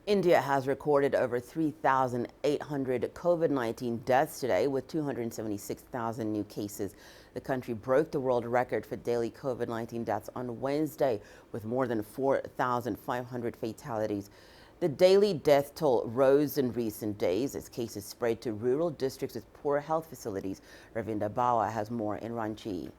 India has recorded over 3,800 COVID-19 deaths today, with 276,000 new cases. The country broke the world record for daily COVID-19 deaths on Wednesday, with more than 4,500 fatalities. The daily death toll rose in recent days as cases spread to rural districts with poor health facilities. Ravinda Bawa has more in Ranchi.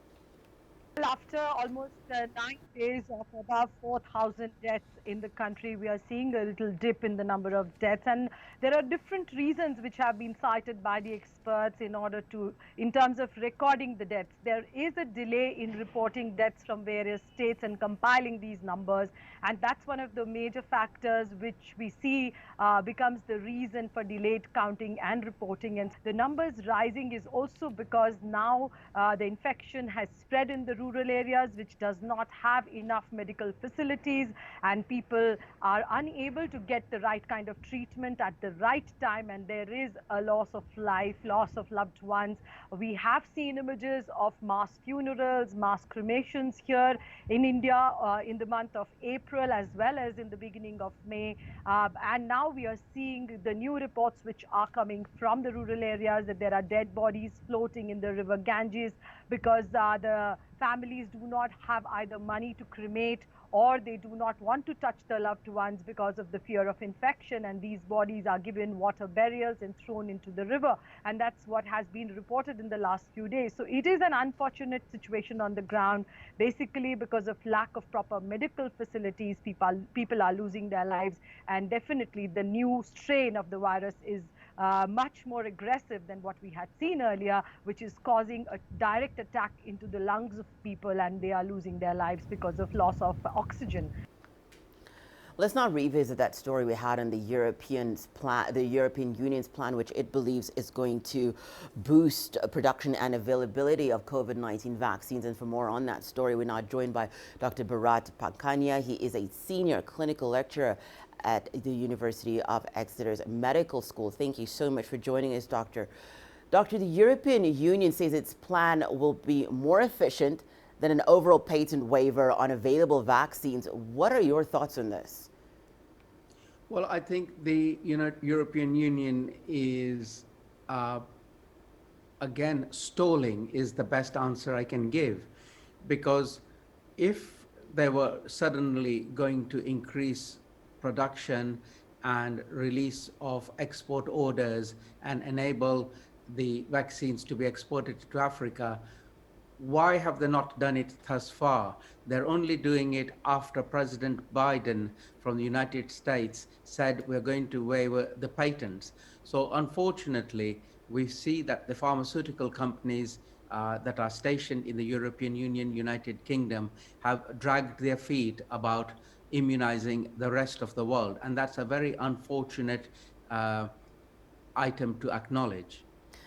After almost 9 days of above 4,000 deaths in the country, we are seeing a little dip in the number of deaths. And there are different reasons which have been cited by the experts in terms of recording the deaths. There is a delay in reporting deaths from various states and compiling these numbers. And that's one of the major factors which we see becomes the reason for delayed counting and reporting. And the numbers rising is also because now the infection has spread in the rural areas, which does not have enough medical facilities, and people are unable to get the right kind of treatment at the right time, and there is a loss of life, loss of loved ones. We have seen images of mass funerals, mass cremations here in India in the month of April as well as in the beginning of May, and now we are seeing the new reports which are coming from the rural areas that there are dead bodies floating in the river Ganges because the families do not have either money to cremate, or they do not want to touch their loved ones because of the fear of infection, and these bodies are given water burials and thrown into the river. And that's what has been reported in the last few days. So it is an unfortunate situation on the ground, basically because of lack of proper medical facilities. People are losing their lives, and definitely the new strain of the virus is much more aggressive than what we had seen earlier, which is causing a direct attack into the lungs of people, and they are losing their lives because of loss of oxygen. Let's not revisit that story we had on the European Union's plan, which it believes is going to boost production and availability of COVID-19 vaccines. And for more on that story, we're now joined by Dr. Bharat Pankhania. He is a senior clinical lecturer at the University of Exeter's Medical School. Thank you so much for joining us, Doctor. Doctor, the European Union says its plan will be more efficient than an overall patent waiver on available vaccines. What are your thoughts on this? Well, I think the European Union is, again, stalling is the best answer I can give. Because if they were suddenly going to increase production and release of export orders and enable the vaccines to be exported to Africa, why have they not done it thus far? They're only doing it after President Biden from the United States said we're going to waive the patents. So unfortunately, we see that the pharmaceutical companies that are stationed in the European Union, United Kingdom, have dragged their feet about immunizing the rest of the world. And that's a very unfortunate item to acknowledge.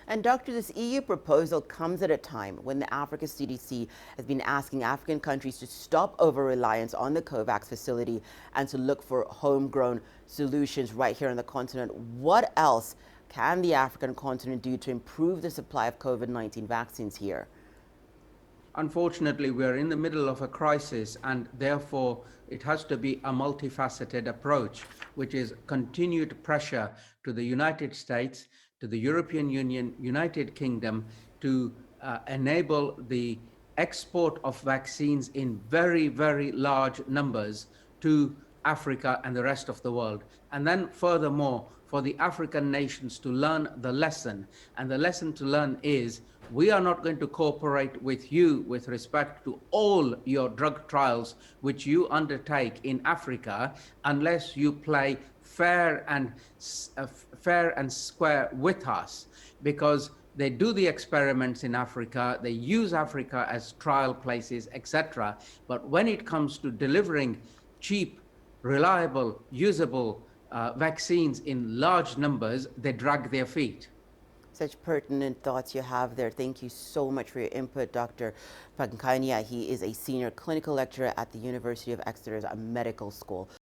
And Doctor, this EU proposal comes at a time when the Africa CDC has been asking African countries to stop over-reliance on the COVAX facility and to look for homegrown solutions right here on the continent. What else can the African continent do to improve the supply of COVID-19 vaccines here? Unfortunately, we are in the middle of a crisis, and therefore it has to be a multifaceted approach, which is continued pressure to the United States, to the European Union, United Kingdom, to enable the export of vaccines in very, very large numbers to Africa and the rest of the world. And then furthermore, for the African nations to learn the lesson. And the lesson to learn is we are not going to cooperate with you with respect to all your drug trials which you undertake in Africa unless you play fair and square with us, because they do the experiments in Africa, they use Africa as trial places, etc. But when it comes to delivering cheap, reliable, usable vaccines in large numbers, they drag their feet. Such pertinent thoughts you have there. Thank you so much for your input, Dr. Pankhania. He is a senior clinical lecturer at the University of Exeter's Medical School.